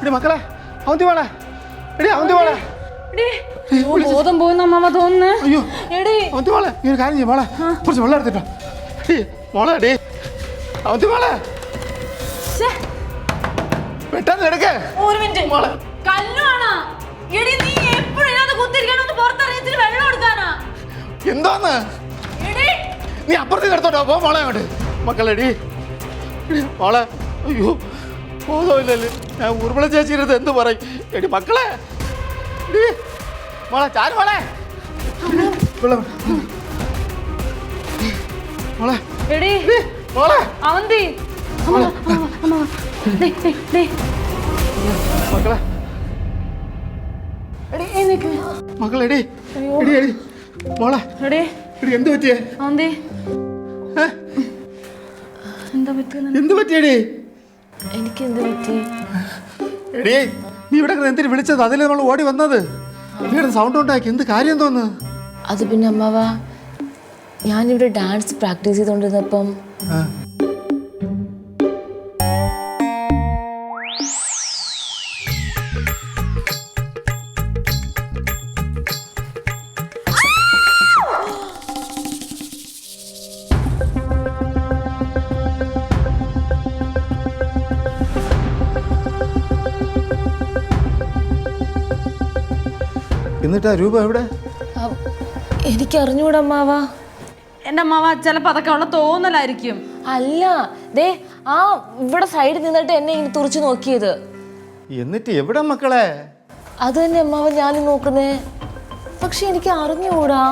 എടി മക്കളെ അവന്തി വേളെ എടി അവന്തി വേളെ ബോധം പോകുന്ന അമ്മ തോന്നുന്നു. അയ്യോ അവന്തി വേളെ നീ ഒരു കാര്യം ചെയ്യും മോളെ കുറച്ച് വെള്ളം എടുത്തിട്ടോ മോളെ എടി അവന്തി വേളെ പെട്ടെന്ന് എടുക്കേ ഒരു മിനിറ്റ് മോളെ കല്ലുവാണോ എടി നീ എപ്പോഴും ഇതിനകത്ത് കുത്തിരിക്കണമെന്ന് പുറത്തറിയത്തിൽ വെള്ളം കൊടുക്കാനാ എന്താന്ന് നീ അപ്പുറത്തേക്ക് എടുത്തോട്ടോ പോ മോളെ അങ്ങോട്ട് മക്കളെടി മോളെ അയ്യോ ബോധമില്ലല്ലേ ഞാൻ ഉർമിള ചേച്ചിരുന്നത് എന്ത് പറയും എടി മക്കളെ മോളെ ചാരു മോളെ മോളെ എടി മോളെ അവന്തി മക്കളെ മക്കളെടി എടി എടി മോളെ എടി എന്ത് പറ്റിയേ അവന്തി എന്താ പറ്റുന്നത്? എന്ത് പറ്റിയടി? എനിക്ക് എന്ത് പറ്റി? എടി നീ ഇവിടെ എന്തിനു വിളിച്ചത്? അതിൽ നമ്മൾ ഓടി വന്നത്. സൗണ്ട് ഉണ്ടാക്കി എന്ത് കാര്യം തോന്നുന്നു? അത് പിന്നെ അമ്മാവ ഞാനിവിടെ ഡാൻസ് പ്രാക്ടീസ് ചെയ്തോണ്ടിരുന്നപ്പം എന്നിട്ടാ രൂപ എവിടെ? എനിക്ക് അറിഞ്ഞൂടാ അമ്മാവ. എന്റെ അമ്മാവ ചിലപ്പോ അതൊക്കെ ഉള്ള തോന്നലായിരിക്കും. അല്ല ദേ ആ ഇവിടെ സൈഡിൽ നിന്നിട്ട് എന്നെ ഇങ്ങനെ തുറച്ചു നോക്കിയത്. എന്നിട്ട് എവിടെ മക്കളെ? അത് തന്നെ അമ്മാവ ഞാനും നോക്കുന്നേ. പക്ഷെ എനിക്ക് അറിഞ്ഞൂടാ.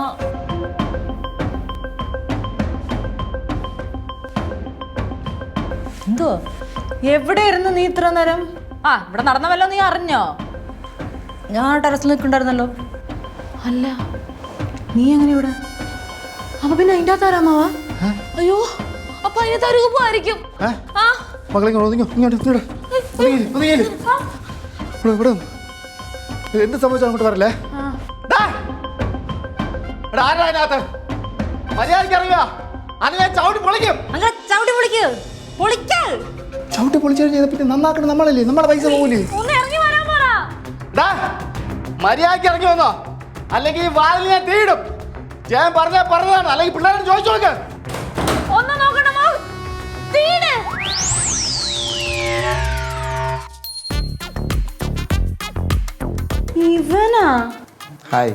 എന്തോ എവിടെ ഇരുന്ന് നീ ഇത്ര നേരം? ഇവിടെ നടന്നവല്ലോ നീ അറിഞ്ഞോ? ഞാൻ ടെറസിൽ നിൽക്കണ്ടായിരുന്നല്ലോ. അല്ല നീ എങ്ങനെ ഇവിടെ? അപ്പൊ പിന്നെ അതിൻ്റെ അകത്താരാമാവാ? അയ്യോ അപ്പൊ അതിന് തരൂപായിരിക്കും. എന്ത് സംഭവിച്ചാൽ അങ്ങോട്ട് പറയല്ലേ? ചവിട്ടി പൊളിച്ചു കഴിഞ്ഞാൽ പിന്നെ നന്നാക്കണം നമ്മളല്ലേ, നമ്മുടെ പൈസ പോകൂലേ? മര്യാദക്ക് ഇറങ്ങി വന്നോ, അല്ലെങ്കിൽ ഈ വാലിൽ ഞാൻ തീയിടും. ഞാൻ പറഞ്ഞതാണ്, അല്ലെങ്കിൽ പിള്ളേരോട് ചോദിച്ചു നോക്ക്. ഇവനാ? ഹായ്.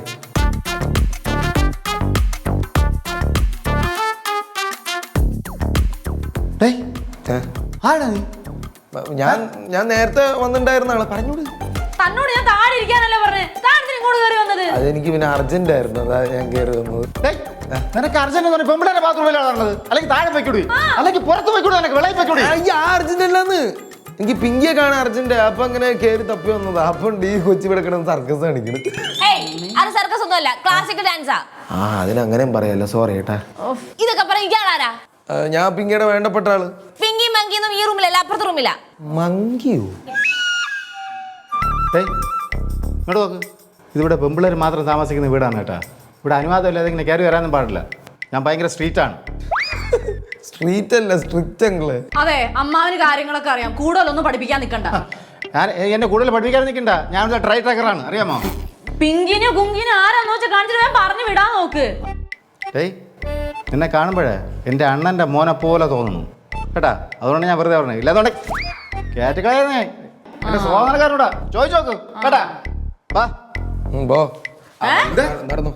ഞാൻ നേരത്തെ വന്നിട്ടുണ്ടായിരുന്ന ആളെ പറഞ്ഞോട്. തന്നോട് ഞാൻ താഴെ ഇരിക്കാനല്ലേ പറഞ്ഞേ, ഇങ്ങോട്ട് കയറി വന്നത്? അതെനിക്ക് പിന്നെ അർജന്റ് ആയിരുന്നു, അതാ ഞാൻ കയറി വന്നത്. നിനക്ക് അർജന്റ് പെമ്പിളേന്റെ ബാത്റൂമിലാണ്, അല്ലെങ്കിൽ താഴെ വെക്കൂടി, അല്ലെങ്കിൽ പുറത്ത് വെക്കൂടി, നിനക്ക് വെളിയിൽ വെക്കൂടി. അർജന്റ് അല്ലെന്ന്, എനിക്ക് പിങ്കിയെ കാണാൻ അർജന്റ്. അപ്പൊ അങ്ങനെ കയറി തപ്പി വന്നത്. അപ്പൊ ഈ കൊച്ചി കിടക്കണം സർക്കസ് കാണിക്കണം. സർക്കസ് ഒന്നുമല്ല, ക്ലാസിക്കൽ ഡാൻസാ. അതിനങ്ങനെയും പറയാലോ, സോറി ഏട്ടാ. ഇതൊക്കെ പറയാ. ഞാൻ പിങ്കിയുടെ വേണ്ടപ്പെട്ട ആള്. പിങ്കി മങ്കിയൊന്നും ഈ റൂമിലല്ല, അപ്പുറത്തെ റൂമിലാ. മങ്കിയോ? ഇങ്ങോട്ട് നോക്ക്, ഇതിവിടെ പെമ്പിള്ളേർ മാത്രം താമസിക്കുന്ന വീടാണ് കേട്ടാ. ഇവിടെ അനുവാദം ഇല്ലാതെ ഇങ്ങനെ കയറി വരാനും പാടില്ല. ഞാൻ ഭയങ്കര സ്ട്രീറ്റാണ്. സ്ട്രീറ്റ് അല്ല, സ്ട്രിക്റ്റ് അങ്കിള്. അതെ, അമ്മാവിന് കാര്യങ്ങളൊക്കെ അറിയാം, കൂടുതലൊന്നും പഠിപ്പിക്കാൻ നിൽക്കണ്ട. ഞാൻ എന്നെ കൂടുതൽ പഠിപ്പിക്കാൻ നിൽക്കണ്ട, ഞാൻ ട്രൈ ട്രാക്കറാണ്, അറിയാമോ? പിങ്കിനോ കുങ്കിനോ ആരാന്ന് വെച്ചാൽ കാണിച്ചിട്ട് ഞാൻ പറഞ്ഞു വിടാൻ നോക്ക്. നിന്നെ കാണുമ്പോഴേ എൻ്റെ അണ്ണൻ്റെ മോനെ പോലെ തോന്നുന്നു കേട്ടാ. അതുകൊണ്ട് ഞാൻ വെറുതെ പറഞ്ഞു, ഇല്ലാതുകൊണ്ട് കേറ്റുകളെ എന്റെ സോദനക്കാരനോടാ ചോദിച്ചു നോക്ക് കേട്ടാ. വാ നടന്നു.